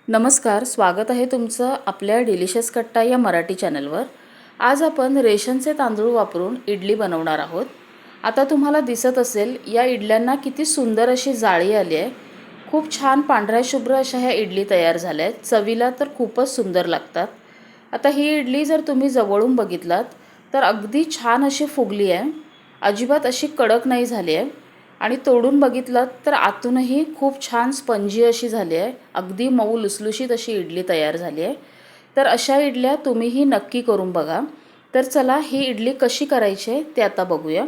नमस्कार, स्वागत आहे तुमचं आपल्या डिलिशियस कट्टा या मराठी चॅनलवर। आज आपण रेशनचे तांदूळ वापरून इडली बनवणार आहोत। आता तुम्हाला दिसत असेल या इडल्यांना किती सुंदर अशी जाळी आली आहे। खूप छान पांढऱ्या शुभ्र अशा ह्या इडली तयार झाल्या आहेत। चवीला तर खूपच सुंदर लागतात। आता ही इडली जर तुम्ही जवळून बघितलात तर अगदी छान अशी फुगली आहे, अजिबात अशी कडक नाही झाली आहे आणि तोडून बघितलं तर आतूनही खूप छान स्पंजी अशी झाली आहे, अगदी मऊ लुसलुशीत अशी इडली तयार झाली आहे। तर अशा इडल्या तुम्हीही नक्की करून बघा। तर चला ही इडली कशी करायची ते आता बघूया।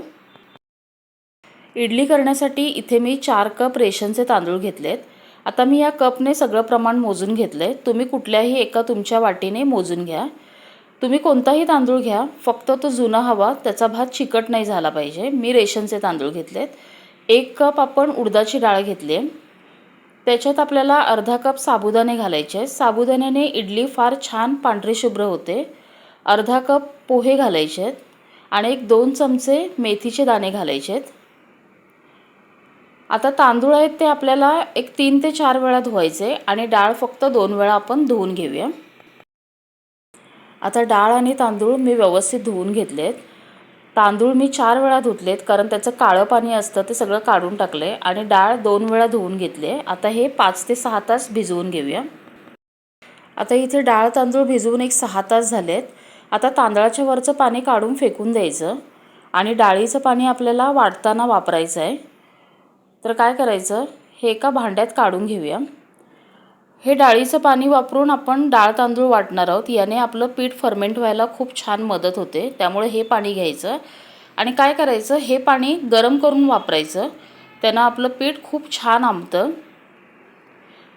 इडली करण्यासाठी इथे मी 4 कप रेशनचे तांदूळ घेतलेत। आता मी या कपने सगळं प्रमाण मोजून घेतले। तुम्ही कुठल्याही एका तुमच्या वाटीने मोजून घ्या। तुम्ही कोणताही तांदूळ घ्या, फक्त तो जुना हवा, त्याचा भात चिकट नाही झाला पाहिजे। मी रेशनचे तांदूळ घेतलेत। 1 कप आपण उडदाची डाळ घेतली आहे। त्याच्यात आपल्याला अर्धा कप साबुदाणे घालायचे। साबुदाण्याने इडली फार छान पांढरी शुभ्र होते। अर्धा कप पोहे घालायचे आणि 2 चमचे मेथीचे दाणे घालायचे। आता तांदूळ आहेत ते आपल्याला 3 ते 4 वेळा धुवायचे आणि डाळ फक्त 2 वेळा आपण धुवून घेऊया। आता डाळ आणि तांदूळ मी व्यवस्थित धुवून घेतलेत। तांदूळ मी 4 वेळा धुतलेत कारण त्याचं काळं पाणी असतं ते सगळं काढून टाकले आणि डाळ 2 वेळा धुवून घेतले। आता हे 5 ते 6 तास भिजवून घेऊया। आता इथे डाळ तांदूळ भिजवून 6 तास झालेत। आता तांदळाच्या वरचं पाणी काढून फेकून द्यायचं आणि डाळीचं पाणी आपल्याला वाटताना वापरायचं आहे। तर काय करायचं, हे एका भांड्यात काढून घेऊया। हे डाळीचं पाणी वापरून आपण डाळ तांदूळ वाटणार आहोत। याने आपलं पीठ फर्मेंट व्हायला खूप छान मदत होते। त्यामुळे हे पाणी घ्यायचं आणि काय करायचं, हे पाणी गरम करून वापरायचं, त्यानं आपलं पीठ खूप छान आंबतं।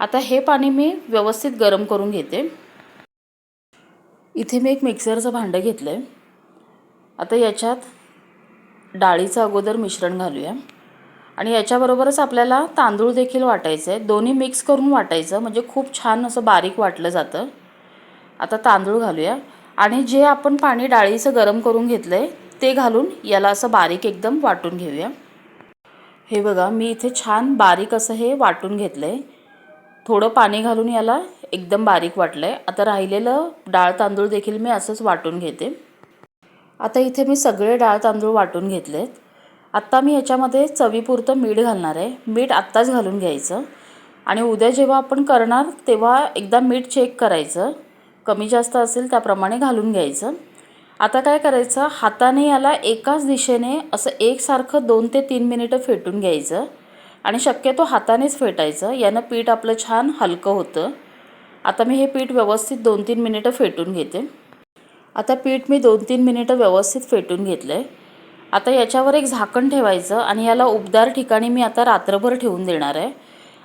आता हे पाणी मी व्यवस्थित गरम करून घेते। इथे मी एक मिक्सरचं भांडं घेतलंय। आता याच्यात डाळीचं अगोदर मिश्रण घालूया आणि याच्याबरोबरच आपल्याला तांदूळ देखील वाटायचे आहे। दोन्ही मिक्स करून वाटायचं म्हणजे खूप छान असं बारीक वाटलं जातं। आता तांदूळ घालूया आणि जे आपण पाणी डाळीचं गरम करून घेतलंय ते घालून याला असं बारीक एकदम वाटून घेऊया। हे बघा, मी इथे छान बारीक असं हे वाटून घेतलंय। थोडं पाणी घालून याला एकदम बारीक वाटलंय। आता राहिलेलं डाळ तांदूळ देखील मी असंच वाटून घेते। आता इथे मी सगळे डाळ तांदूळ वाटून घेतलेत। आता मी याच्यामध्ये चवीपुरतं मीठ घालणार आहे। मीठ आत्ताच घालून घ्यायचं आणि उद्या जेव्हा आपण करणार तेव्हा एकदा मीठ चेक करायचं, कमी जास्त असेल त्याप्रमाणे घालून घ्यायचं। आता काय करायचं, हाताने याला एकाच दिशेने असं एकसारखं 2 ते 3 मिनिटं फेटून घ्यायचं आणि शक्यतो हातानेच फेटायचं, यानं पीठ आपलं छान हलकं होतं। आता मी हे पीठ व्यवस्थित 2-3 मिनिटं फेटून घेते। आता पीठ मी 2-3 मिनिटं व्यवस्थित फेटून घेतलंय। आता याच्यावर एक झाकण ठेवायचं आणि याला उबदार ठिकाणी मी आता रात्रभर ठेवून देणार आहे।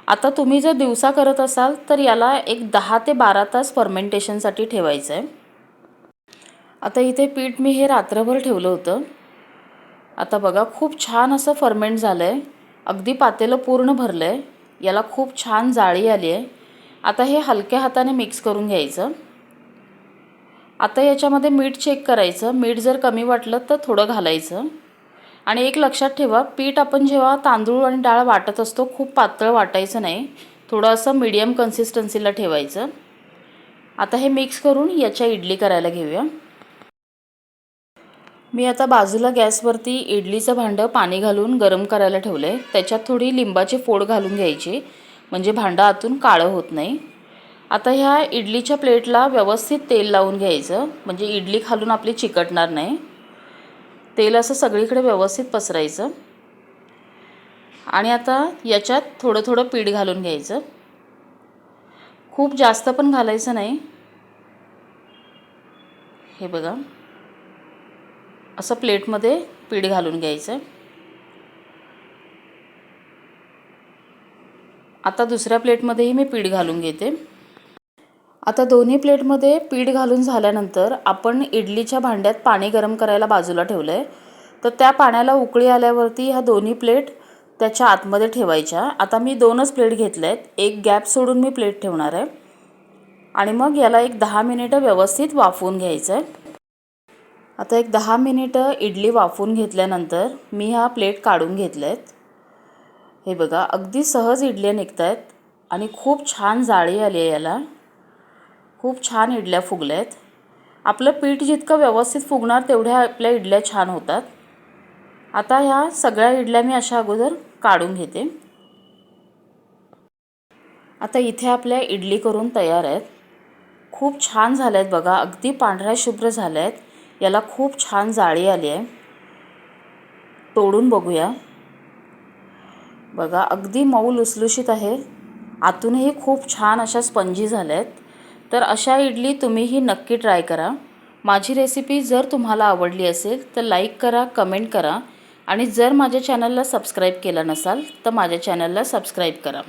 आता तुम्ही जर दिवसा करत असाल तर याला 10 ते 12 तास फर्मेंटेशनसाठी ठेवायचं आहे। आता इथे पीठ मी हे रात्रभर ठेवलं होतं। आता बघा, खूप छान असं फर्मेंट झालं आहे, अगदी पातेलं पूर्ण भरलं आहे, याला खूप छान जाळी आली आहे। आता हे हलक्या हाताने मिक्स करून घ्यायचं। आता याच्यामध्ये मीठ चेक करायचं, मीठ जर कमी वाटलं तर थोडं घालायचं आणि एक लक्षात ठेवा, पीठ आपण जेव्हा तांदूळ आणि डाळ वाटत असतो खूप पातळ वाटायचं नाही, थोडं असं मीडियम कन्सिस्टन्सीला ठेवायचं। आता हे मिक्स करून याच्या इडली करायला घेऊया। मी आता बाजूला गॅसवरती इडलीचं भांडं पाणी घालून गरम करायला ठेवलं आहे। त्याच्यात थोडी लिंबाची फोड घालून घ्यायची म्हणजे भांडं आतून काळं होत नाही। आता ह्या इडलीच्या प्लेटला व्यवस्थित तेल लावून घ्यायचं म्हणजे इडली खालून आपली चिकटणार नाही। तेल असं सगळीकडे व्यवस्थित पसरायचं आणि आता याच्यात थोडं थोडं पीठ घालून घ्यायचं, खूप जास्त पण घालायचं नाही। हे बघा, असं प्लेटमध्ये पीठ घालून घ्यायचं। आता दुसऱ्या प्लेटमध्येही मी पीठ घालून घेते। आता दोन्ही प्लेटमध्ये पीठ घालून झाल्यानंतर आपण इडलीच्या भांड्यात पाणी गरम करायला बाजूला ठेवलं आहे, तर त्या पाण्याला उकळी आल्यावरती ह्या दोन्ही प्लेट त्याच्या आतमध्ये ठेवायच्या। आता मी 2च प्लेट घेतल्या आहेत, एक गॅप सोडून मी प्लेट ठेवणार आहे आणि मग याला 10 मिनिटं व्यवस्थित वाफवून घ्यायचं आहे। आता 10 मिनिटं इडली वाफवून घेतल्यानंतर मी ह्या प्लेट काढून घेतल्या आहेत। हे बघा, अगदी सहज इडल्या निघत आहेत आणि खूप छान जाळी आली आहे याला. खूप छान इडल्या फुगल्या आहेत. आपलं पीठ जितकं व्यवस्थित फुगणार तेवढ्या आपल्या इडल्या छान होतात. आता ह्या सगळ्या इडल्या मी अशा अगोदर काढून घेते. आता इथे आपल्या इडली करून तयार आहेत. खूप छान झाल्या आहेत बघा. अगदी पांढऱ्या शुभ्र झाल्या आहेत. याला खूप छान जाळी आली आहे. तोडून बघूया. बघा अगदी मऊ लुसलुशीत आहे. आतूनही खूप छान अशा स्पंजी झाल्या आहेत. तर अशा इडली तुम्हीही नक्की ट्राय करा. माझी रेसिपी जर तुम्हाला आवडली असेल तर लाईक करा, कमेंट करा आणि जर माझ्या चॅनलला सबस्क्राईब केलं नसाल तर माझ्या चॅनलला सबस्क्राईब करा.